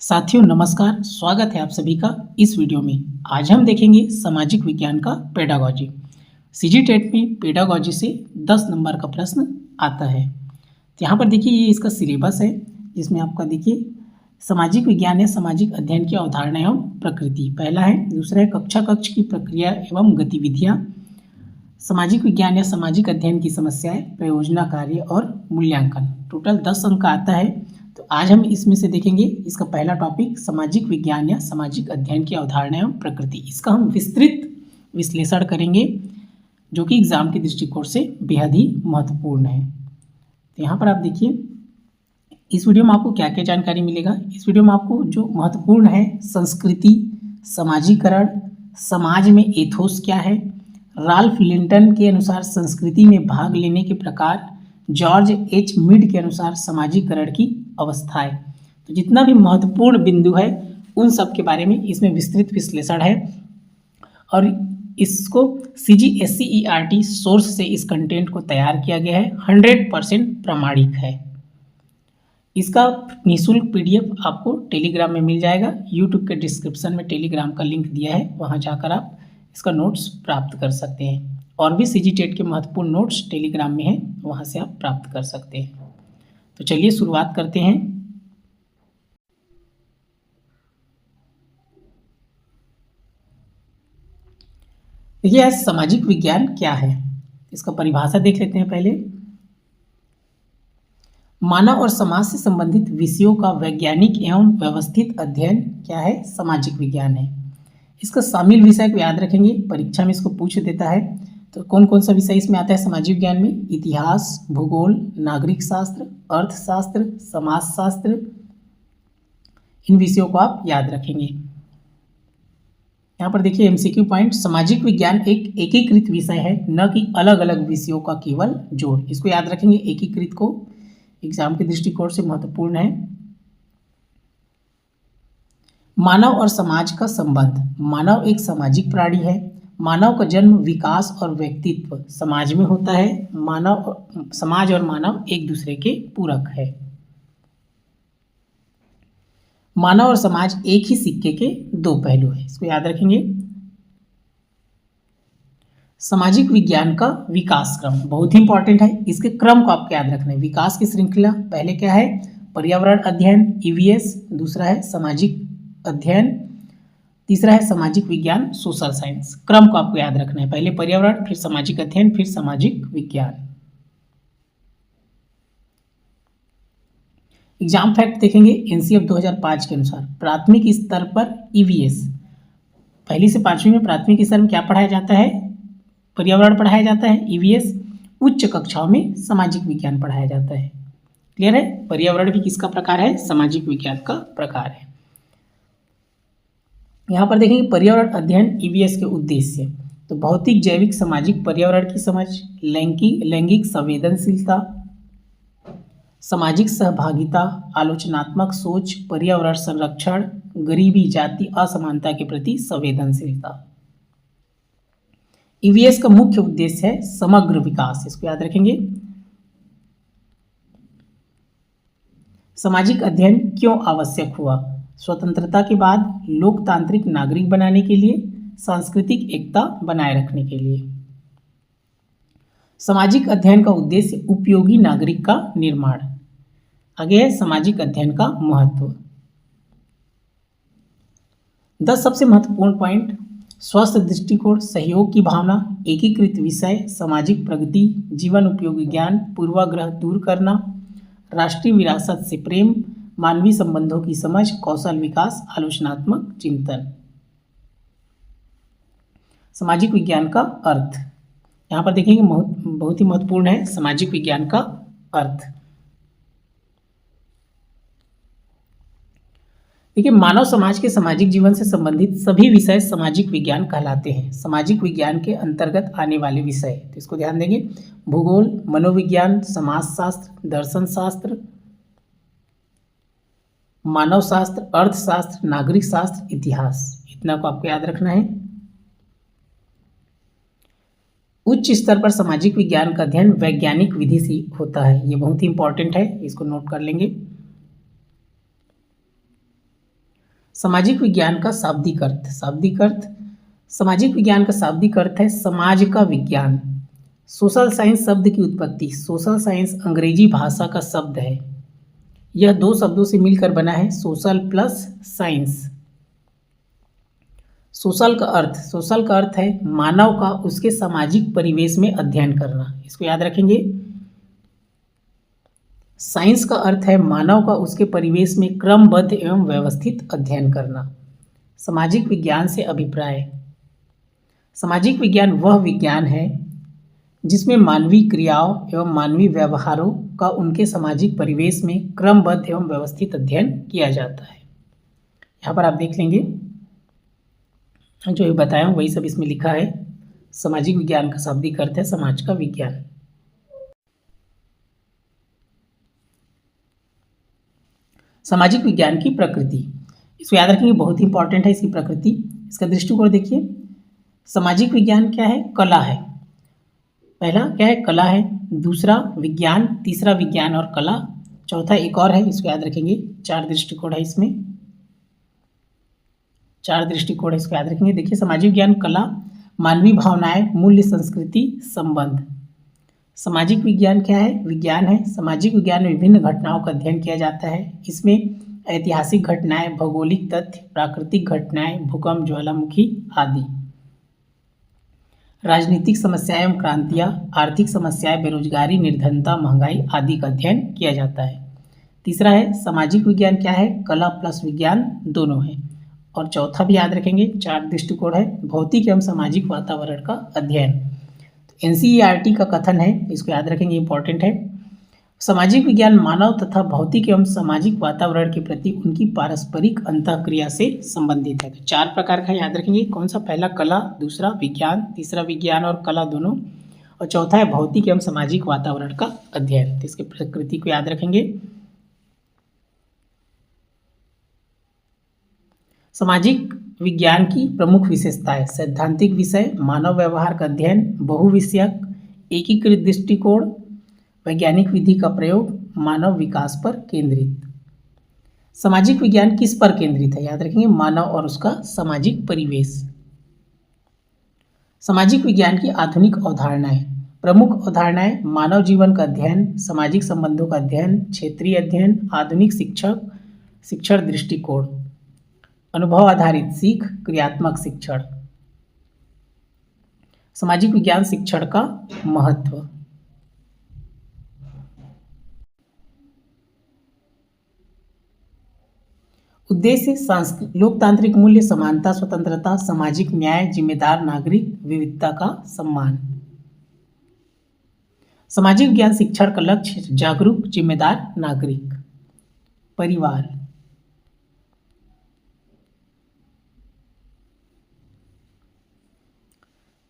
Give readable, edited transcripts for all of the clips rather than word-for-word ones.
साथियों नमस्कार, स्वागत है आप सभी का इस वीडियो में। आज हम देखेंगे सामाजिक विज्ञान का पेडागॉजी। सीजी टेट में पेडागॉजी से 10 नंबर का प्रश्न आता है। तो यहाँ पर देखिए ये इसका सिलेबस है, जिसमें आपका देखिए सामाजिक विज्ञान या सामाजिक अध्ययन की अवधारणा एवं प्रकृति पहला है। दूसरा है कक्षा कक्ष की प्रक्रिया एवं गतिविधियाँ, सामाजिक विज्ञान या सामाजिक अध्ययन की समस्याएं, प्रयोजना कार्य और मूल्यांकन। टोटल 10 अंक का आता है। तो आज हम इसमें से देखेंगे इसका पहला टॉपिक सामाजिक विज्ञान या सामाजिक अध्ययन की अवधारणा एवं प्रकृति। इसका हम विस्तृत विश्लेषण करेंगे, जो कि एग्जाम के दृष्टिकोण से बेहद ही महत्वपूर्ण है। तो यहाँ पर आप देखिए इस वीडियो में आपको क्या क्या जानकारी मिलेगा। इस वीडियो में आपको जो महत्वपूर्ण है संस्कृति, समाजीकरण, समाज में एथोस क्या है, राल्फ लिंटन के अनुसार संस्कृति में भाग लेने के प्रकार, जॉर्ज एच मिड के अनुसार समाजीकरण की अवस्थाएं। तो जितना भी महत्वपूर्ण बिंदु है उन सब के बारे में इसमें विस्तृत विश्लेषण है और इसको CGSCERT सोर्स से इस कंटेंट को तैयार किया गया है। 100% प्रामाणिक है। इसका निःशुल्क PDF आपको टेलीग्राम में मिल जाएगा। यूट्यूब के डिस्क्रिप्शन में टेलीग्राम का लिंक दिया है, वहाँ जाकर आप इसका नोट्स प्राप्त कर सकते हैं। और भी सीजी टेट के महत्वपूर्ण नोट्स टेलीग्राम में हैं, वहाँ से आप प्राप्त कर सकते हैं। तो चलिए शुरुआत करते हैं। देखिए आज सामाजिक विज्ञान क्या है, इसका परिभाषा देख लेते हैं पहले। मानव और समाज से संबंधित विषयों का वैज्ञानिक एवं व्यवस्थित अध्ययन क्या है, सामाजिक विज्ञान है। इसका शामिल विषय को याद रखेंगे, परीक्षा में इसको पूछ देता है। तो कौन कौन सा विषय इसमें आता है सामाजिक विज्ञान में? इतिहास, भूगोल, नागरिक शास्त्र, अर्थशास्त्र, समाजशास्त्र। इन विषयों को आप याद रखेंगे। यहाँ पर देखिए MCQ पॉइंट, सामाजिक विज्ञान एक एकीकृत विषय है, न कि अलग अलग विषयों का केवल जोड़। इसको याद रखेंगे, एकीकृत को एग्जाम के दृष्टिकोण से महत्वपूर्ण है। मानव और समाज का संबंध, मानव एक सामाजिक प्राणी है। मानव का जन्म, विकास और व्यक्तित्व समाज में होता है। समाज और मानव एक दूसरे के पूरक है। मानव और समाज एक ही सिक्के के दो पहलू है, इसको याद रखेंगे। सामाजिक विज्ञान का विकास क्रम बहुत ही इंपॉर्टेंट है, इसके क्रम को आपको याद रखना है। विकास की श्रृंखला पहले क्या है? पर्यावरण अध्ययन EVS, दूसरा है सामाजिक अध्ययन, तीसरा है सामाजिक विज्ञान सोशल साइंस। क्रम को आपको याद रखना है, पहले पर्यावरण, फिर सामाजिक अध्ययन, फिर सामाजिक विज्ञान। एग्जाम फैक्ट देखेंगे NCF 2005 के अनुसार प्राथमिक स्तर पर EVS, पहली से 5वीं में प्राथमिक स्तर में क्या पढ़ाया जाता है? पर्यावरण पढ़ाया जाता है EVS। उच्च कक्षाओं में सामाजिक विज्ञान पढ़ाया जाता है। क्लियर है? पर्यावरण भी किसका प्रकार है? सामाजिक विज्ञान का प्रकार है। यहाँ पर देखेंगे पर्यावरण अध्ययन EVS के उद्देश्य, तो भौतिक, जैविक, सामाजिक पर्यावरण की समझ, लैंगिक संवेदनशीलता, सामाजिक सहभागिता, आलोचनात्मक सोच, पर्यावरण संरक्षण, गरीबी, जाति असमानता के प्रति संवेदनशीलता। EVS का मुख्य उद्देश्य है समग्र विकास, इसको याद रखेंगे। सामाजिक अध्ययन क्यों आवश्यक हुआ? स्वतंत्रता के बाद लोकतांत्रिक नागरिक बनाने के लिए, सांस्कृतिक एकता बनाए रखने के लिए। सामाजिक अध्ययन का उद्देश्य उपयोगी नागरिक का निर्माण। आगे है सामाजिक अध्ययन का महत्व। 10 सबसे महत्वपूर्ण पॉइंट, स्वस्थ दृष्टिकोण, सहयोग की भावना, एकीकृत विषय, सामाजिक प्रगति, जीवन उपयोगी ज्ञान, पूर्वाग्रह दूर करना, राष्ट्रीय विरासत से प्रेम, मानवीय संबंधों की समझ, कौशल विकास, आलोचनात्मक चिंतन। सामाजिक विज्ञान का अर्थ, यहाँ पर देखेंगे बहुत ही महत्वपूर्ण है सामाजिक विज्ञान का अर्थ। देखिए मानव समाज के सामाजिक जीवन से संबंधित सभी विषय सामाजिक विज्ञान कहलाते हैं। सामाजिक विज्ञान के अंतर्गत आने वाले विषय, तो इसको ध्यान देंगे, भूगोल, मनोविज्ञान, समाजशास्त्र, दर्शन शास्त्र, मानव शास्त्र, अर्थशास्त्र, नागरिक शास्त्र, इतिहास। इतना को आपको याद रखना है। उच्च स्तर पर सामाजिक विज्ञान का अध्ययन वैज्ञानिक विधि से होता है, ये बहुत ही इंपॉर्टेंट है, इसको नोट कर लेंगे। सामाजिक विज्ञान का शाब्दिक अर्थ, शाब्दिक अर्थ, सामाजिक विज्ञान का शाब्दिक अर्थ है समाज का विज्ञान। सोशल साइंस शब्द की उत्पत्ति, सोशल साइंस अंग्रेजी भाषा का शब्द है। यह दो शब्दों से मिलकर बना है, सोशल प्लस साइंस। सोशल का अर्थ है मानव का उसके सामाजिक परिवेश में अध्ययन करना, इसको याद रखेंगे। साइंस का अर्थ है मानव का उसके परिवेश में क्रमबद्ध एवं व्यवस्थित अध्ययन करना। सामाजिक विज्ञान से अभिप्राय, सामाजिक विज्ञान वह विज्ञान है जिसमें मानवीय क्रियाओं एवं मानवीय व्यवहारों का उनके सामाजिक परिवेश में क्रमबद्ध एवं व्यवस्थित अध्ययन किया जाता है। यहाँ पर आप देख लेंगे जो बताया हूँ वही सब इसमें लिखा है। सामाजिक विज्ञान का शाब्दिक अर्थ है समाज का विज्ञान। सामाजिक विज्ञान की प्रकृति, इसको याद रखेंगे, बहुत ही इंपॉर्टेंट है इसकी प्रकृति। इसका दृष्टिकोण देखिए, सामाजिक विज्ञान क्या है? कला है। पहला क्या है? कला है। दूसरा विज्ञान, तीसरा विज्ञान और कला, चौथा एक और है, इसको याद रखेंगे। चार दृष्टिकोण है इसमें, चार दृष्टिकोण है, इसको याद रखेंगे। देखिए, सामाजिक विज्ञान कला, मानवीय भावनाएं, मूल्य, संस्कृति, संबंध। सामाजिक विज्ञान क्या है? विज्ञान है। सामाजिक विज्ञान में विभिन्न घटनाओं का अध्ययन किया जाता है। इसमें ऐतिहासिक घटनाएं, भौगोलिक तथ्य, प्राकृतिक घटनाएं, भूकंप, ज्वालामुखी आदि, राजनीतिक समस्याएं एवं क्रांतियाँ, आर्थिक समस्याएं, बेरोजगारी, निर्धनता, महंगाई आदि का अध्ययन किया जाता है। तीसरा है सामाजिक विज्ञान क्या है? कला प्लस विज्ञान दोनों है। और चौथा भी याद रखेंगे, चार दृष्टिकोण है, भौतिक एवं सामाजिक वातावरण का अध्ययन। तो NCERT का कथन है, इसको याद रखेंगे, इंपॉर्टेंट है। सामाजिक विज्ञान मानव तथा भौतिक एवं सामाजिक वातावरण के प्रति उनकी पारस्परिक अंतःक्रिया से संबंधित है। तो चार प्रकार का याद रखेंगे। कौन सा? पहला कला, दूसरा विज्ञान, तीसरा विज्ञान और कला दोनों, और चौथा है भौतिक एवं सामाजिक वातावरण का अध्ययन। तो इसकी प्रकृति को याद रखेंगे। सामाजिक विज्ञान की प्रमुख विशेषताएं, सैद्धांतिक विषय, मानव व्यवहार का अध्ययन, बहुविषयक, एकीकृत दृष्टिकोण, वैज्ञानिक विधि का प्रयोग, मानव विकास पर केंद्रित। सामाजिक विज्ञान किस पर केंद्रित है? याद रखेंगे, मानव और उसका सामाजिक परिवेश। सामाजिक विज्ञान की आधुनिक अवधारणाएं, प्रमुख अवधारणाएं, मानव जीवन का अध्ययन, सामाजिक संबंधों का अध्ययन, क्षेत्रीय अध्ययन, आधुनिक शिक्षण दृष्टिकोण, अनुभव आधारित सीख, क्रियात्मक शिक्षण। सामाजिक विज्ञान शिक्षण का महत्व, उद्देश्य लोकतांत्रिक मूल्य, समानता, स्वतंत्रता, सामाजिक न्याय, जिम्मेदार नागरिक, विविधता का सम्मान। सामाजिक विज्ञान शिक्षण का लक्ष्य जागरूक, जिम्मेदार नागरिक। परिवार,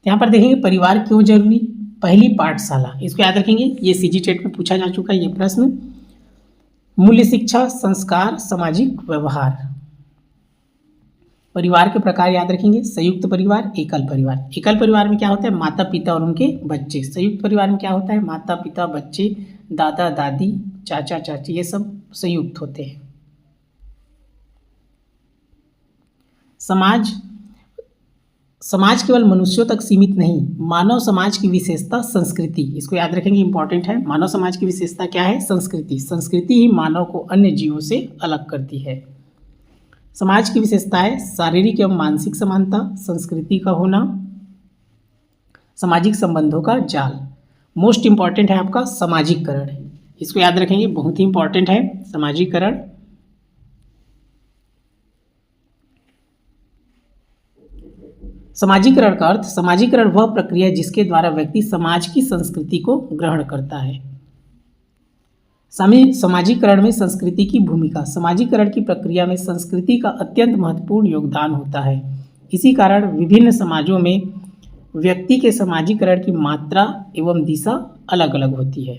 यहाँ पर देखेंगे परिवार क्यों जरूरी। पहली पाठशाला, इसको याद रखेंगे, ये CGTET में पूछा जा चुका है ये प्रश्न। मूल्य शिक्षा, संस्कार, सामाजिक व्यवहार। परिवार के प्रकार याद रखेंगे, संयुक्त परिवार, एकल परिवार। एकल परिवार में क्या होता है? माता पिता और उनके बच्चे। संयुक्त परिवार में क्या होता है? माता पिता, बच्चे, दादा दादी, चाचा चाची, ये सब संयुक्त होते हैं। समाज केवल मनुष्यों तक सीमित नहीं, मानव समाज की विशेषता संस्कृति, इसको याद रखेंगे, इंपॉर्टेंट है। मानव समाज की विशेषता क्या है? संस्कृति। संस्कृति ही मानव को अन्य जीवों से अलग करती है। समाज की विशेषताएं, शारीरिक एवं मानसिक समानता, संस्कृति का होना, सामाजिक संबंधों का जाल। मोस्ट इंपॉर्टेंट है आपका सामाजिकरण, इसको याद रखेंगे, बहुत ही इंपॉर्टेंट है सामाजिकरण। समाजीकरण का अर्थ, समाजीकरण वह प्रक्रिया है जिसके द्वारा व्यक्ति समाज की संस्कृति को ग्रहण करता है। समाजीकरण में संस्कृति की भूमिका, समाजीकरण की प्रक्रिया में संस्कृति का अत्यंत महत्वपूर्ण योगदान होता है। इसी कारण विभिन्न समाजों में व्यक्ति के समाजीकरण की मात्रा एवं दिशा अलग अलग होती है।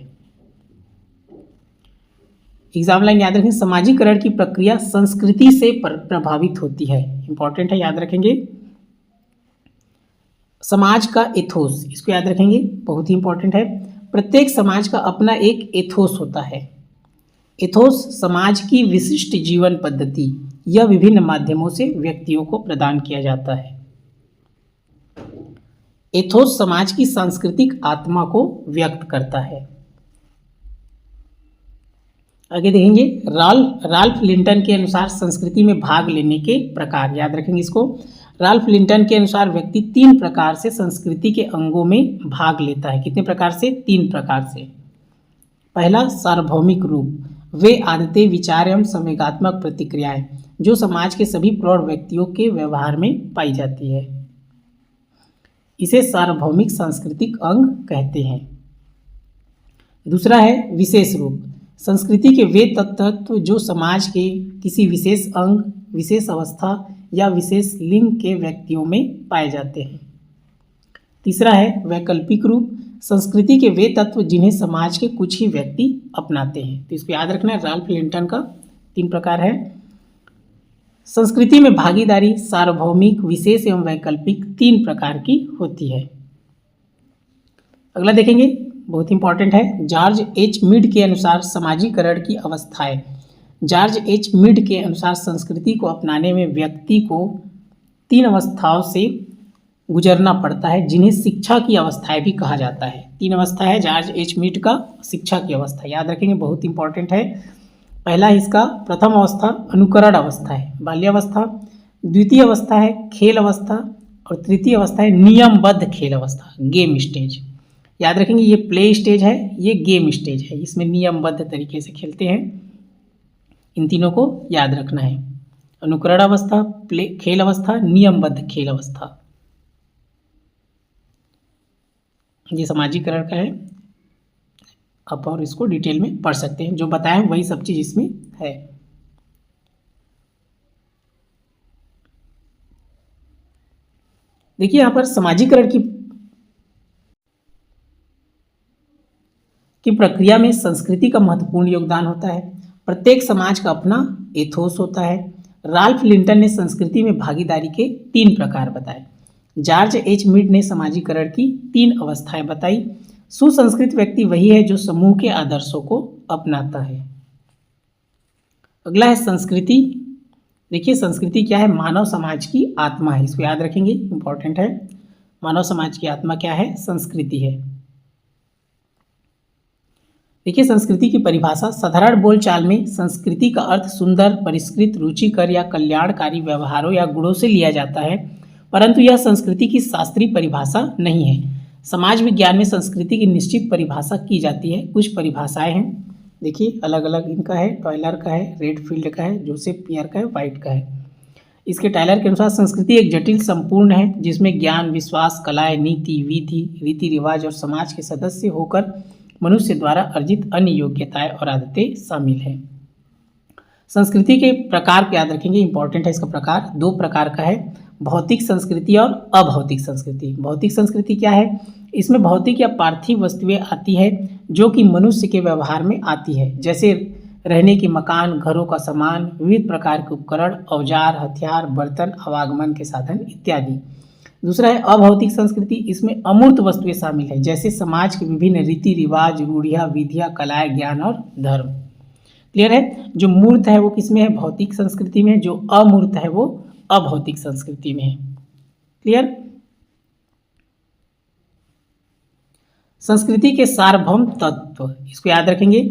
एग्जाम लाइन याद रखें, समाजीकरण की प्रक्रिया संस्कृति से प्रभावित होती है, इंपॉर्टेंट है, याद रखेंगे। समाज का एथोस, इसको याद रखेंगे, बहुत ही इंपॉर्टेंट है। प्रत्येक समाज का अपना एक एथोस होता है। एथोस समाज की विशिष्ट जीवन पद्धति यह विभिन्न माध्यमों से व्यक्तियों को प्रदान किया जाता है। एथोस समाज की सांस्कृतिक आत्मा को व्यक्त करता है। आगे देखेंगे, राल्फ लिंटन के अनुसार संस्कृति में भाग लेने के प्रकार, याद रखेंगे इसको। राल्फ लिंटन के अनुसार व्यक्ति 3 प्रकार से संस्कृति के अंगों में भाग लेता है। कितने प्रकार से? 3 प्रकार से। पहला, सार्वभौमिक रूप, वे आदतें, विचार एवं संवेगात्मक प्रतिक्रियाएं जो समाज के सभी प्रौढ़ व्यक्तियों के व्यवहार में पाई जाती है, इसे सार्वभौमिक सांस्कृतिक अंग कहते हैं। दूसरा है विशेष रूप, संस्कृति के वे तत्व जो समाज के किसी विशेष अंग, विशेष अवस्था या विशेष लिंग के व्यक्तियों में पाए जाते हैं। तीसरा है वैकल्पिक रूप, संस्कृति के वे तत्व जिन्हें समाज के कुछ ही व्यक्ति अपनाते हैं। तो इसको याद रखना है, राल्फ लिंटन का 3 प्रकार है। संस्कृति में भागीदारी सार्वभौमिक, विशेष एवं वैकल्पिक 3 प्रकार की होती है। अगला देखेंगे, बहुत इंपॉर्टेंट है, जॉर्ज एच मीड के अनुसार समाजीकरण की अवस्थाएं। जॉर्ज एच मीड के अनुसार संस्कृति को अपनाने में व्यक्ति को 3 अवस्थाओं से गुजरना पड़ता है, जिन्हें शिक्षा की अवस्थाएं भी कहा जाता है। 3 अवस्था है जॉर्ज एच मीड का शिक्षा की अवस्था, याद रखेंगे, बहुत इंपॉर्टेंट है। पहला इसका प्रथम अवस्था अनुकरण अवस्था है, बाल्यावस्था। द्वितीय अवस्था है खेल अवस्था और तृतीय अवस्था है नियमबद्ध खेल अवस्था, गेम स्टेज। याद रखेंगे, ये प्ले स्टेज है, ये गेम स्टेज है, इसमें नियमबद्ध तरीके से खेलते हैं। इन तीनों को याद रखना है, अनुकरण अवस्था, प्ले खेल अवस्था, नियमबद्ध खेल अवस्था। ये समाजीकरण का है, आप और इसको डिटेल में पढ़ सकते हैं, जो बताया वही सब चीज इसमें है। देखिए यहाँ पर समाजीकरण की प्रक्रिया में संस्कृति का महत्वपूर्ण योगदान होता है। प्रत्येक समाज का अपना एथोस होता है। राल्फ लिंटन ने संस्कृति में भागीदारी के 3 प्रकार बताए। जॉर्ज एच मीड ने समाजीकरण की 3 अवस्थाएं बताई। सुसंस्कृत व्यक्ति वही है जो समूह के आदर्शों को अपनाता है। अगला है संस्कृति। देखिए संस्कृति क्या है? मानव समाज की आत्मा है, इसको याद रखेंगे, इंपॉर्टेंट है। मानव समाज की आत्मा क्या है? संस्कृति है। देखिए संस्कृति की परिभाषा, साधारण बोलचाल में संस्कृति का अर्थ सुंदर, परिष्कृत, रुचिकर या कल्याणकारी व्यवहारों या गुणों से लिया जाता है, परंतु यह संस्कृति की शास्त्रीय परिभाषा नहीं है। समाज विज्ञान में संस्कृति की निश्चित परिभाषा की जाती है। कुछ परिभाषाएं हैं, देखिए अलग अलग इनका है, टॉयलर का है, रेडफील्ड का है, जोसेफ पियर का है, वाइट का है। इसके टाइलर के अनुसार संस्कृति एक जटिल संपूर्ण है जिसमें ज्ञान, विश्वास, कलाएं, नीति, विधि, रीति रिवाज और समाज के सदस्य होकर मनुष्य द्वारा अर्जित अन्य योग्यताएं और आदतें शामिल हैं। संस्कृति के प्रकार को याद रखेंगे, इंपॉर्टेंट है इसका प्रकार। 2 प्रकार का है, भौतिक संस्कृति और अभौतिक संस्कृति। भौतिक संस्कृति क्या है? इसमें भौतिक या पार्थिव वस्तुएं आती है जो कि मनुष्य के व्यवहार में आती है, जैसे रहने के मकान, घरों का सामान, विविध प्रकार के उपकरण, औजार, हथियार, बर्तन, आवागमन के साधन इत्यादि। दूसरा है अभौतिक संस्कृति। इसमें अमूर्त वस्तुएं शामिल है, जैसे समाज के विभिन्न रीति रिवाज, रूढ़ियाँ, विधियाँ, कलाएं, ज्ञान और धर्म। क्लियर है? जो मूर्त है वो किसमें है? भौतिक संस्कृति में। जो अमूर्त है वो अभौतिक संस्कृति में है। क्लियर? संस्कृति के सार्वभौम तत्व, इसको याद रखेंगे।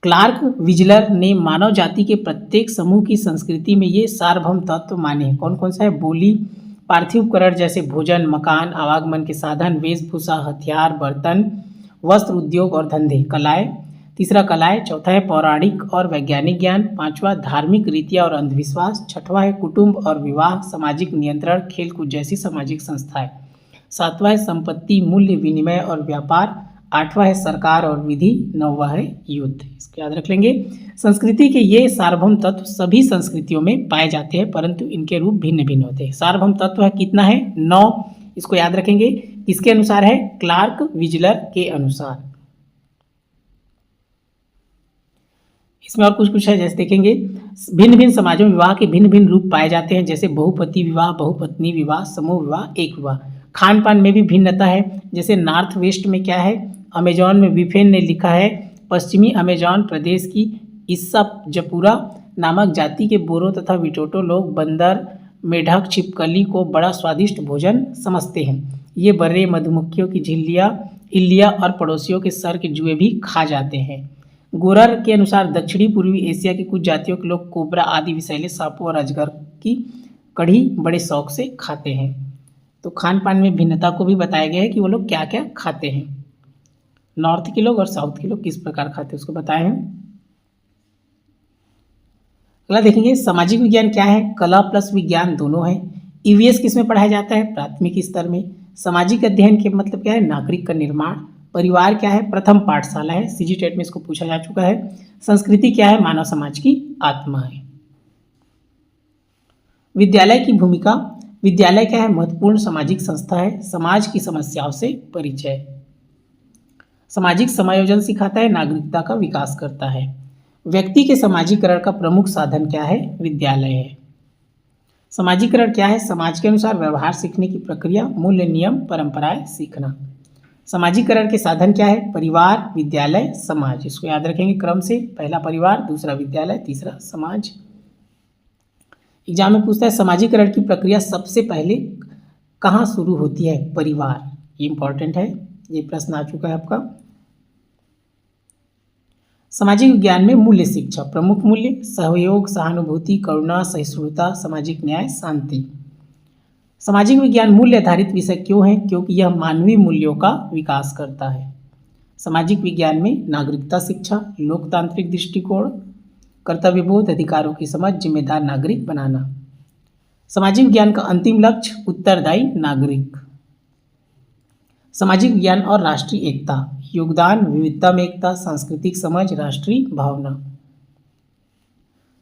क्लार्क विजलर ने मानव जाति के प्रत्येक समूह की संस्कृति में ये सार्वभौम तत्व माने। कौन कौन सा है? बोली, पार्थिव उपकरण जैसे भोजन, मकान, आवागमन के साधन, वेशभूषा, हथियार, बर्तन, वस्त्र, उद्योग और धंधे, कलाएं। तीसरा कलाएं। चौथा है पौराणिक और वैज्ञानिक ज्ञान। 5वां धार्मिक रीतियाँ और अंधविश्वास। 6वां है कुटुंब और विवाह, सामाजिक नियंत्रण, खेलकूद जैसी सामाजिक संस्थाएं। 7वां है संपत्ति, मूल्य विनिमय और व्यापार। 8वां है सरकार और विधि। 9वां है युद्ध। इसको याद रख लेंगे। संस्कृति के ये सार्वभौम तत्व सभी संस्कृतियों में पाए जाते हैं, परंतु इनके रूप भिन्न भिन्न होते हैं। सार्वभौम तत्व है कितना है? 9। इसको याद रखेंगे। किसके अनुसार है? क्लार्क विजलर के अनुसार। इसमें और कुछ है, जैसे देखेंगे भिन्न भिन्न समाजों में विवाह के भिन्न भिन्न रूप पाए जाते हैं, जैसे बहुपति विवाह, बहुपत्नी विवाह, समूह विवाह, एक विवाह। खान पान में भी भिन्नता है, जैसे नॉर्थ वेस्ट में क्या है? अमेजॉन में विफेन ने लिखा है, पश्चिमी अमेजॉन प्रदेश की इस्सा जपुरा नामक जाति के बोरो तथा विटोटो लोग बंदर, मेढक, छिपकली को बड़ा स्वादिष्ट भोजन समझते हैं। ये बर्रे, मधुमक्खियों की झिल्लियाँ, इल्लियाँ और पड़ोसियों के सर के जुए भी खा जाते हैं। गोरर के अनुसार दक्षिणी पूर्वी एशिया की कुछ जातियों के लोग कोबरा आदि विषैले सांपों और अजगर की कढ़ी बड़े शौक से खाते हैं। तो खान पान में भिन्नता को भी बताया गया है कि वो लोग क्या क्या खाते हैं। नॉर्थ के लोग और साउथ के लोग किस प्रकार खाते हैं उसको बताए हैं। अगला देखेंगे सामाजिक विज्ञान क्या है। कला प्लस विज्ञान दोनों है। ईवीएस किस में पढ़ाया जाता है, प्राथमिक स्तर में। सामाजिक अध्ययन के मतलब क्या है, नागरिक का निर्माण। परिवार क्या है, प्रथम पाठशाला है, सीजी टेट में इसको पूछा जा चुका है। संस्कृति क्या है, मानव समाज की आत्मा है। विद्यालय की भूमिका, विद्यालय क्या है, महत्वपूर्ण सामाजिक संस्था है, समाज की समस्याओं से परिचय। सामाजिक समायोजन सिखाता है, नागरिकता का विकास करता है। व्यक्ति के समाजीकरण का प्रमुख साधन क्या है, विद्यालय है। समाजीकरण क्या है, समाज के अनुसार व्यवहार सीखने की प्रक्रिया, मूल्य, नियम, परंपराएं सीखना। समाजीकरण के साधन क्या है, परिवार, विद्यालय, समाज। इसको याद रखेंगे क्रम से, पहला परिवार, दूसरा विद्यालय, तीसरा समाज। एग्जाम में पूछता है समाजीकरण की प्रक्रिया सबसे पहले कहाँ शुरू होती है, परिवार। ये इंपॉर्टेंट है, ये प्रश्न आ चुका है आपका। सामाजिक विज्ञान में मूल्य शिक्षा, प्रमुख मूल्य सहयोग, सहानुभूति, करुणा, सहिष्णुता, सामाजिक न्याय, शांति। सामाजिक विज्ञान मूल्य आधारित विषय क्यों है, क्योंकि यह मानवीय मूल्यों का विकास करता है। सामाजिक विज्ञान में नागरिकता शिक्षा, लोकतांत्रिक दृष्टिकोण, कर्तव्यबोध, अधिकारों की समझ, जिम्मेदार नागरिक बनाना। सामाजिक विज्ञान का अंतिम लक्ष्य उत्तरदायी नागरिक। सामाजिक विज्ञान और राष्ट्रीय एकता, योगदान, विविधता में एकता, सांस्कृतिक समझ, राष्ट्रीय भावना।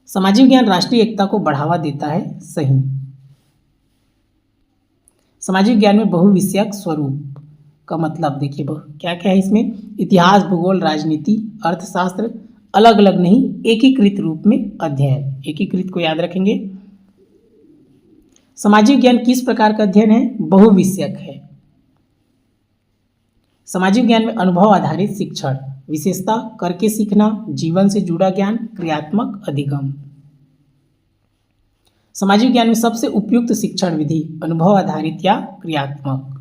सामाजिक विज्ञान राष्ट्रीय एकता को बढ़ावा देता है, सही। सामाजिक विज्ञान में बहुविषयक स्वरूप का मतलब देखिए क्या क्या है इसमें, इतिहास, भूगोल, राजनीति, अर्थशास्त्र, अलग अलग नहीं, एकीकृत रूप में अध्ययन। एकीकृत को याद रखेंगे। सामाजिक विज्ञान किस प्रकार का अध्ययन है, बहुविषयक है। सामाजिक ज्ञान में अनुभव आधारित शिक्षण, विशेषता करके सीखना, जीवन से जुड़ा ज्ञान, क्रियात्मक अधिगम। सामाजिक ज्ञान में सबसे उपयुक्त शिक्षण विधि अनुभव आधारित या क्रियात्मक।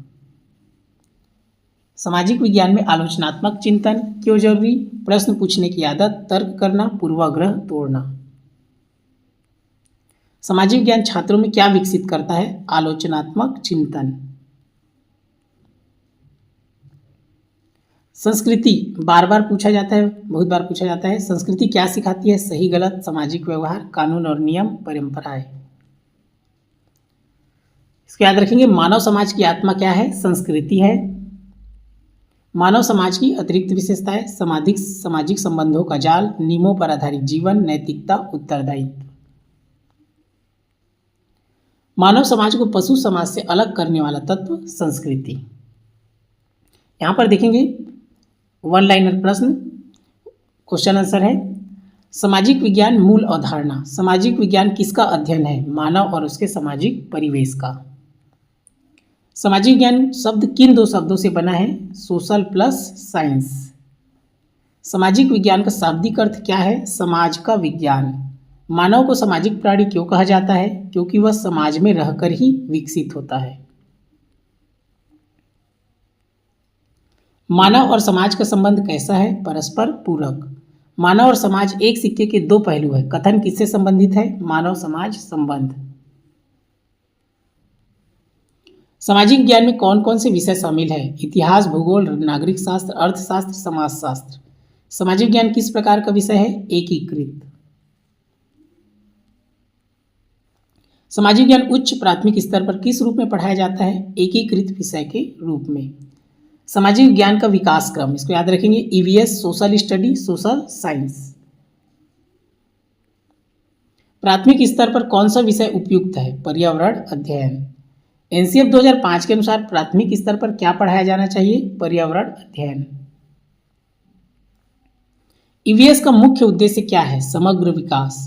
सामाजिक विज्ञान में आलोचनात्मक चिंतन क्यों जरूरी, प्रश्न पूछने की आदत, तर्क करना, पूर्वाग्रह तोड़ना। सामाजिक विज्ञान छात्रों में क्या विकसित करता है, आलोचनात्मक चिंतन। संस्कृति बार बार पूछा जाता है, बहुत बार पूछा जाता है। संस्कृति क्या सिखाती है, सही गलत, सामाजिक व्यवहार, कानून और नियम, परंपराएं। इसको याद रखेंगे। मानव समाज की आत्मा क्या है, संस्कृति है। मानव समाज की अतिरिक्त विशेषता है सामाजिक संबंधों का जाल, नियमों पर आधारित जीवन, नैतिकता, उत्तरदायित्व। मानव समाज को पशु समाज से अलग करने वाला तत्व संस्कृति। यहाँ पर देखेंगे वन लाइनर प्रश्न, क्वेश्चन आंसर है। सामाजिक विज्ञान मूल अवधारणा, सामाजिक विज्ञान किसका अध्ययन है, मानव और उसके सामाजिक परिवेश का। सामाजिक विज्ञान शब्द किन दो शब्दों से बना है, सोशल प्लस साइंस। सामाजिक विज्ञान का शाब्दिक अर्थ क्या है, समाज का विज्ञान। मानव को सामाजिक प्राणी क्यों कहा जाता है, क्योंकि वह समाज में रहकर ही विकसित होता है। मानव और समाज का संबंध कैसा है, परस्पर पूरक। मानव और समाज एक सिक्के के दो पहलू है। कथन किससे संबंधित है, मानव समाज संबंध। सामाजिक विज्ञान में कौन कौन से विषय शामिल है, इतिहास, भूगोल, नागरिक शास्त्र, अर्थशास्त्र, समाजशास्त्र। सामाजिक विज्ञान किस प्रकार का विषय है, एकीकृत। सामाजिक ज्ञान उच्च प्राथमिक स्तर पर किस रूप में पढ़ाया जाता है, एकीकृत विषय के रूप में। सामाजिक विज्ञान का विकास क्रम, इसको याद रखेंगे, EVS, social study, social science. प्राथमिक स्तर पर कौन सा विषय उपयुक्त है, पर्यावरण अध्ययन। एनसीएफ 2005 के अनुसार प्राथमिक स्तर पर क्या पढ़ाया जाना चाहिए, पर्यावरण अध्ययन। ईवीएस का मुख्य उद्देश्य क्या है, समग्र विकास।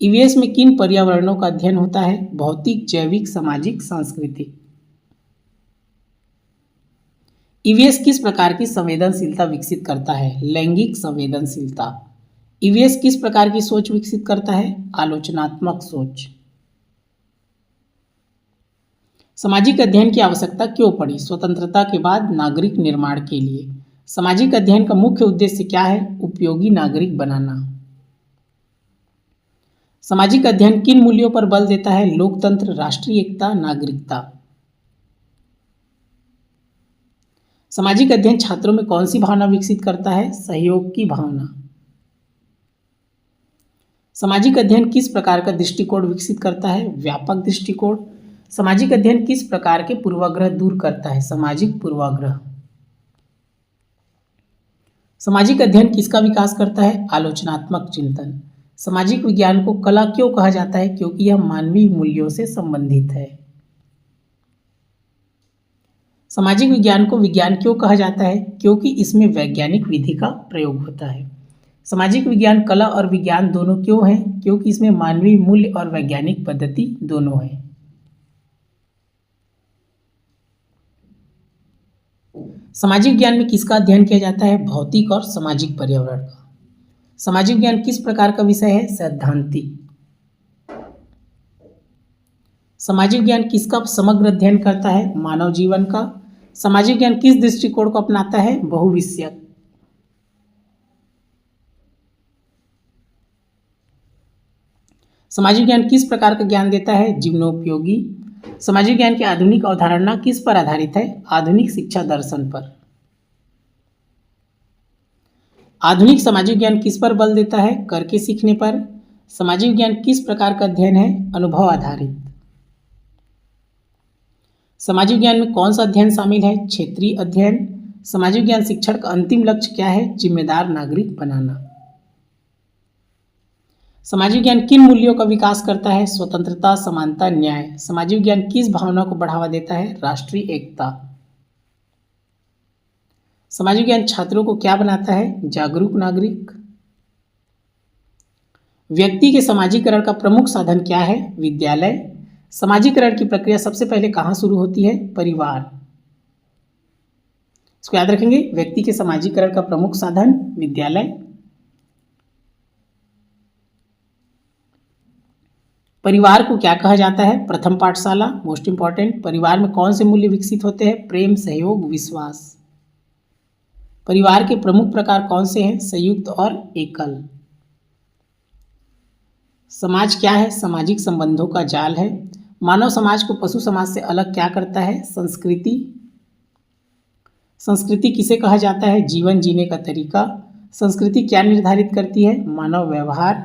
ईवीएस में किन पर्यावरणों का अध्ययन होता है, भौतिक, जैविक, सामाजिक, सांस्कृतिक। ईवीएस किस प्रकार की संवेदनशीलता विकसित करता है, लैंगिक संवेदनशीलता। ईवीएस किस प्रकार की सोच विकसित करता है? आलोचनात्मक सोच। सामाजिक अध्ययन की आवश्यकता क्यों पड़ी? स्वतंत्रता के बाद नागरिक निर्माण के लिए। सामाजिक अध्ययन का मुख्य उद्देश्य क्या है? उपयोगी नागरिक बनाना। सामाजिक अध्ययन किन मूल्यों पर बल देता है? लोकतंत्र, राष्ट्रीय एकता, नागरिकता। सामाजिक अध्ययन छात्रों में कौन सी भावना विकसित करता है? सहयोग की भावना। सामाजिक अध्ययन किस प्रकार का दृष्टिकोण विकसित करता है? व्यापक दृष्टिकोण। सामाजिक अध्ययन किस प्रकार के पूर्वाग्रह दूर करता है? सामाजिक पूर्वाग्रह। सामाजिक अध्ययन किसका विकास करता है? आलोचनात्मक चिंतन। सामाजिक विज्ञान को कला क्यों कहा जाता है? क्योंकि यह मानवीय मूल्यों से संबंधित है। सामाजिक विज्ञान को विज्ञान क्यों कहा जाता है? क्योंकि इसमें वैज्ञानिक विधि का प्रयोग होता है। सामाजिक विज्ञान कला और विज्ञान दोनों क्यों है? क्योंकि इसमें मानवीय मूल्य और वैज्ञानिक पद्धति दोनों है। सामाजिक विज्ञान में किसका अध्ययन किया जाता है? भौतिक और सामाजिक पर्यावरण का। सामाजिक विज्ञान किस प्रकार का विषय है? सैद्धांतिक। सामाजिक विज्ञान किसका समग्र अध्ययन करता है? मानव जीवन का। सामाजिक विज्ञान किस दृष्टिकोण को अपनाता है? बहुविषयक। सामाजिक विज्ञान किस प्रकार का ज्ञान देता है? जीवनोपयोगी। सामाजिक विज्ञान की आधुनिक अवधारणा किस पर आधारित है? आधुनिक शिक्षा दर्शन पर। आधुनिक सामाजिक विज्ञान किस पर बल देता है? करके सीखने पर। सामाजिक विज्ञान किस प्रकार का अध्ययन है? अनुभव आधारित। सामाजिक विज्ञान में कौन सा अध्ययन शामिल है? क्षेत्रीय अध्ययन। सामाजिक विज्ञान शिक्षण का अंतिम लक्ष्य क्या है? जिम्मेदार नागरिक बनाना। सामाजिक विज्ञान किन मूल्यों का विकास करता है? स्वतंत्रता, समानता, न्याय। सामाजिक विज्ञान किस भावना को बढ़ावा देता है? राष्ट्रीय एकता। सामाजिक विज्ञान छात्रों को क्या बनाता है? जागरूक नागरिक। व्यक्ति के समाजीकरण का प्रमुख साधन क्या है? विद्यालय। समाजीकरण की प्रक्रिया सबसे पहले कहाँ शुरू होती है? परिवार। इसको याद रखेंगे, व्यक्ति के समाजीकरण का प्रमुख साधन विद्यालय। परिवार को क्या कहा जाता है? प्रथम पाठशाला। Most important. परिवार में कौन से मूल्य विकसित होते हैं? प्रेम, सहयोग, विश्वास। परिवार के प्रमुख प्रकार कौन से हैं? संयुक्त और एकल। समाज क्या है? सामाजिक संबंधों का जाल है। मानव समाज को पशु समाज से अलग क्या करता है? संस्कृति। संस्कृति किसे कहा जाता है? जीवन जीने का तरीका। संस्कृति क्या निर्धारित करती है? मानव व्यवहार।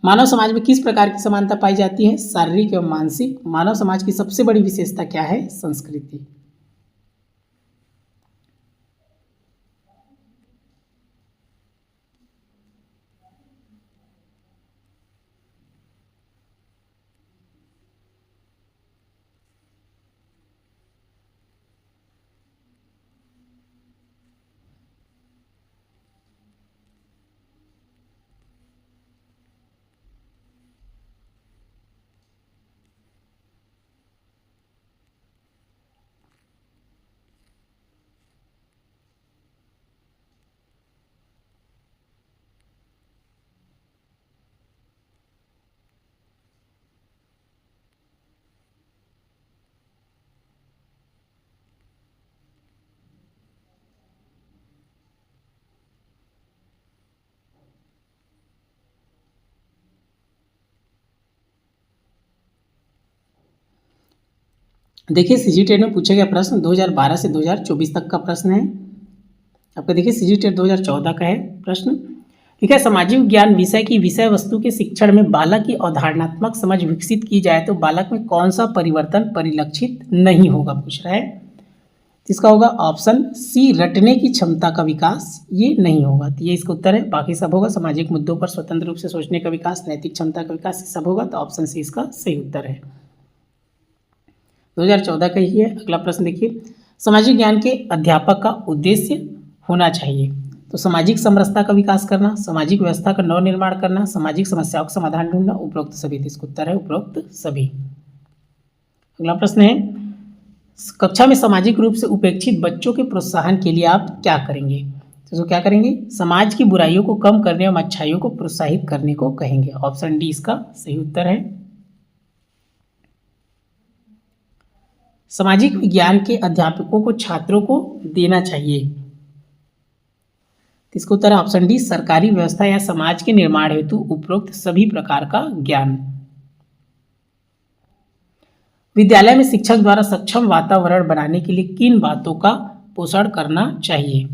मानव समाज में किस प्रकार की समानता पाई जाती है? शारीरिक एवं मानसिक। मानव समाज की सबसे बड़ी विशेषता क्या है? संस्कृति। देखिए सीजीटेट में पूछा गया प्रश्न 2012 से 2024 तक का प्रश्न है। आपका देखिए सीजीटेट 2014 का है प्रश्न। ठीक है, सामाजिक विज्ञान विषय की विषय वस्तु के शिक्षण में बालक की अवधारणात्मक समझ विकसित की जाए तो बालक में कौन सा परिवर्तन परिलक्षित नहीं होगा, पूछ रहा है। इसका होगा ऑप्शन सी, रटने की क्षमता का विकास, ये नहीं होगा, तो ये इसका उत्तर है। बाकी सब होगा सामाजिक मुद्दों पर स्वतंत्र रूप से सोचने का विकास, नैतिक क्षमता का विकास, ये सब होगा, तो ऑप्शन सी इसका सही उत्तर है। 2014 का ही है। अगला प्रश्न देखिए, सामाजिक ज्ञान के अध्यापक का उद्देश्य होना चाहिए, तो सामाजिक समरसता का विकास करना, सामाजिक व्यवस्था का नव निर्माण करना, सामाजिक समस्याओं का समाधान ढूंढना, उपरोक्त सभी। इसका उत्तर है उपरोक्त सभी। अगला प्रश्न है, कक्षा में सामाजिक रूप से उपेक्षित बच्चों के प्रोत्साहन के लिए आप क्या करेंगे? तो इसको क्या करेंगे, समाज की बुराइयों को कम करने एवं अच्छाइयों को प्रोत्साहित करने को कहेंगे। ऑप्शन डी इसका सही उत्तर है। सामाजिक विज्ञान के अध्यापकों को छात्रों को देना चाहिए। इसका उत्तर है ऑप्शन डी, सरकारी व्यवस्था या समाज के निर्माण हेतु उपरोक्त सभी प्रकार का ज्ञान। विद्यालय में शिक्षक द्वारा सक्षम वातावरण बनाने के लिए किन बातों का पोषण करना चाहिए।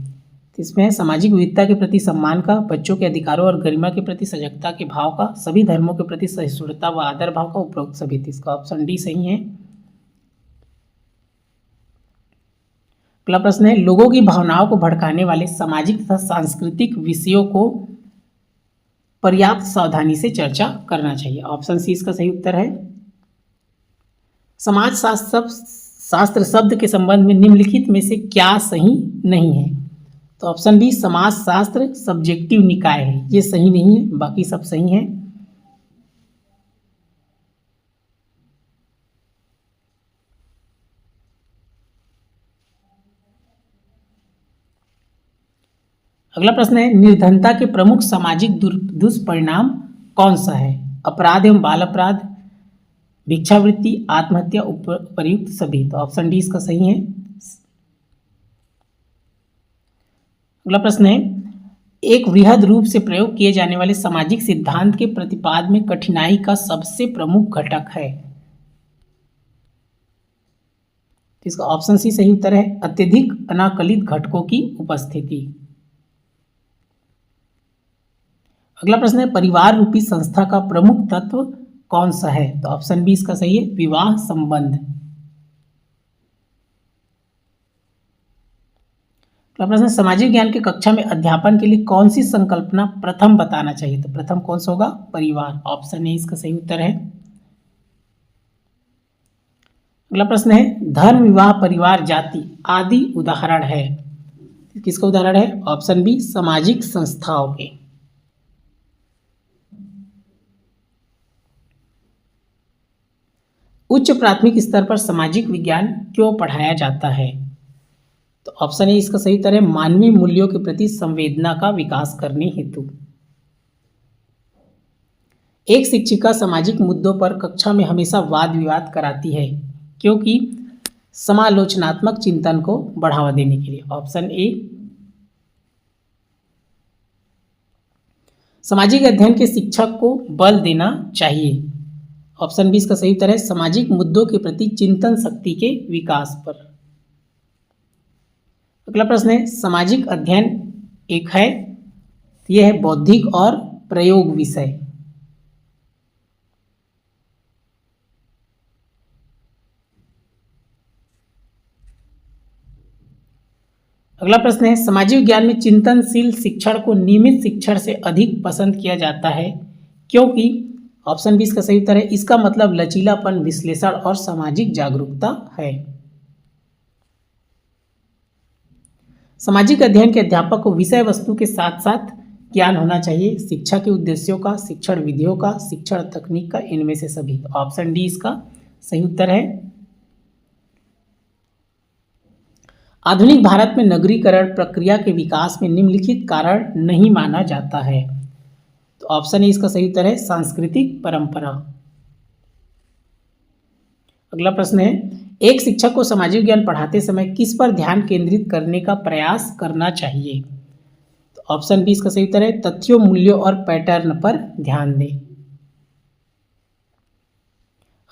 इसमें सामाजिक विविधता के प्रति सम्मान का, बच्चों के अधिकारों और गरिमा के प्रति सजगता के भाव का, सभी धर्मों के प्रति सहिष्णुता व आदर भाव का, उपरोक्त सभी। इसका ऑप्शन डी सही है। अगला प्रश्न है, लोगों की भावनाओं को भड़काने वाले सामाजिक तथा सांस्कृतिक विषयों को पर्याप्त सावधानी से चर्चा करना चाहिए। ऑप्शन सी इसका सही उत्तर है। समाज शास्त्र शब्द के संबंध में निम्नलिखित में से क्या सही नहीं है। तो ऑप्शन बी, समाज शास्त्र सब्जेक्टिव निकाय है, ये सही नहीं है, बाकी सब सही है। अगला प्रश्न है, निर्धनता के प्रमुख सामाजिक दुष्परिणाम कौन सा है। अपराध एवं बाल अपराध, भिक्षावृत्ति, आत्महत्या, उपर्युक्त सभी। तो ऑप्शन डी इसका सही है। अगला प्रश्न है, एक वृहद रूप से प्रयोग किए जाने वाले सामाजिक सिद्धांत के प्रतिपाद में कठिनाई का सबसे प्रमुख घटक है। इसका ऑप्शन सी सही उत्तर है, अत्यधिक अनाकलित घटकों की उपस्थिति। अगला प्रश्न है, परिवार रूपी संस्था का प्रमुख तत्व कौन सा है। तो ऑप्शन बी इसका सही है, विवाह संबंध। अगला प्रश्न, सामाजिक ज्ञान की कक्षा में अध्यापन के लिए कौन सी संकल्पना प्रथम बताना चाहिए। तो प्रथम कौन सा होगा, परिवार। ऑप्शन ए इसका सही उत्तर है। अगला प्रश्न है, धर्म, विवाह, परिवार, जाति आदि उदाहरण है। किसका उदाहरण है। ऑप्शन बी, सामाजिक संस्थाओं के। उच्च प्राथमिक स्तर पर सामाजिक विज्ञान क्यों पढ़ाया जाता है। तो ऑप्शन ए इसका सही उत्तर है, मानवीय मूल्यों के प्रति संवेदना का विकास करने हेतु। एक शिक्षिका सामाजिक मुद्दों पर कक्षा में हमेशा वाद विवाद कराती है, क्योंकि समालोचनात्मक चिंतन को बढ़ावा देने के लिए। Option A. सामाजिक अध्ययन के शिक्षक को बल देना चाहिए। ऑप्शन बी इसका सही उत्तर है, सामाजिक मुद्दों के प्रति चिंतन शक्ति के विकास पर। अगला प्रश्न है, सामाजिक अध्ययन एक है, यह है बौद्धिक और प्रयोग विषय। अगला प्रश्न है, सामाजिक विज्ञान में चिंतनशील शिक्षण को नियमित शिक्षण से अधिक पसंद किया जाता है, क्योंकि ऑप्शन बी इसका सही उत्तर है, इसका मतलब लचीलापन, विश्लेषण और सामाजिक जागरूकता है। सामाजिक अध्ययन के अध्यापक को विषय वस्तु के साथ साथ ज्ञान होना चाहिए, शिक्षा के उद्देश्यों का, शिक्षण विधियों का, शिक्षण तकनीक का, इनमें से सभी। ऑप्शन डी इसका सही उत्तर है। आधुनिक भारत में नगरीकरण प्रक्रिया के विकास में निम्नलिखित कारण नहीं माना जाता है। तो ऑप्शन ए इसका सही उत्तर है, सांस्कृतिक परंपरा। अगला प्रश्न है, एक शिक्षक को सामाजिक विज्ञान पढ़ाते समय किस पर ध्यान केंद्रित करने का प्रयास करना चाहिए। तो ऑप्शन बी इसका सही उत्तर है, तथ्यों, मूल्यों और पैटर्न पर ध्यान दें।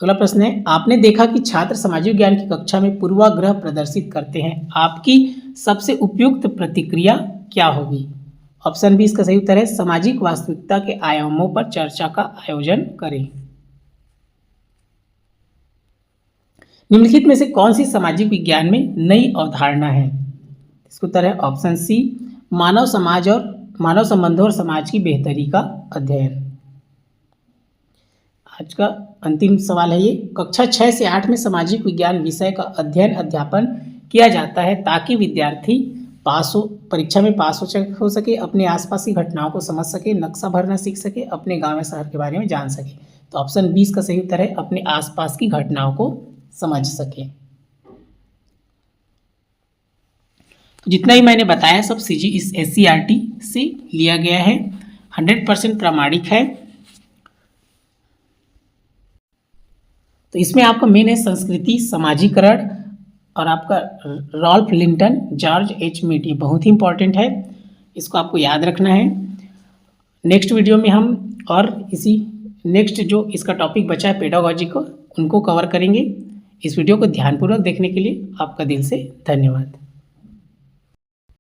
अगला प्रश्न है, आपने देखा कि छात्र सामाजिक विज्ञान की कक्षा में पूर्वाग्रह प्रदर्शित करते हैं, आपकी सबसे उपयुक्त प्रतिक्रिया क्या होगी। ऑप्शन बी इसका सही उत्तर है, सामाजिक वास्तविकता के आयामों पर चर्चा का आयोजन करें। निम्नलिखित में से कौन सी सामाजिक विज्ञान में नई अवधारणा है। इसका उत्तर है ऑप्शन सी, मानव समाज और मानव संबंधों और समाज की बेहतरी का अध्ययन। आज का अंतिम सवाल है ये, कक्षा 6 से 8 में सामाजिक विज्ञान विषय का अध्ययन अध्यापन किया जाता है ताकि विद्यार्थी परीक्षा में पास हो सके, अपने आसपास की घटनाओं को समझ सके, नक्शा भरना सीख सके, अपने गांव या शहर के बारे में जान सके। तो ऑप्शन 20 का सही उत्तर है, अपने आसपास की घटनाओं को समझ सके। तो जितना ही मैंने बताया सब CG इस SCERT से लिया गया है, 100% प्रामाणिक है। तो इसमें आपका मेन है संस्कृति समाजीकरण और आपका Ralph Linton, George H. Mead, ये बहुत ही इंपॉर्टेंट है, इसको आपको याद रखना है। नेक्स्ट वीडियो में हम और इसी नेक्स्ट जो इसका टॉपिक बचा है पेडागोजी को, उनको कवर करेंगे। इस वीडियो को ध्यानपूर्वक देखने के लिए आपका दिल से धन्यवाद।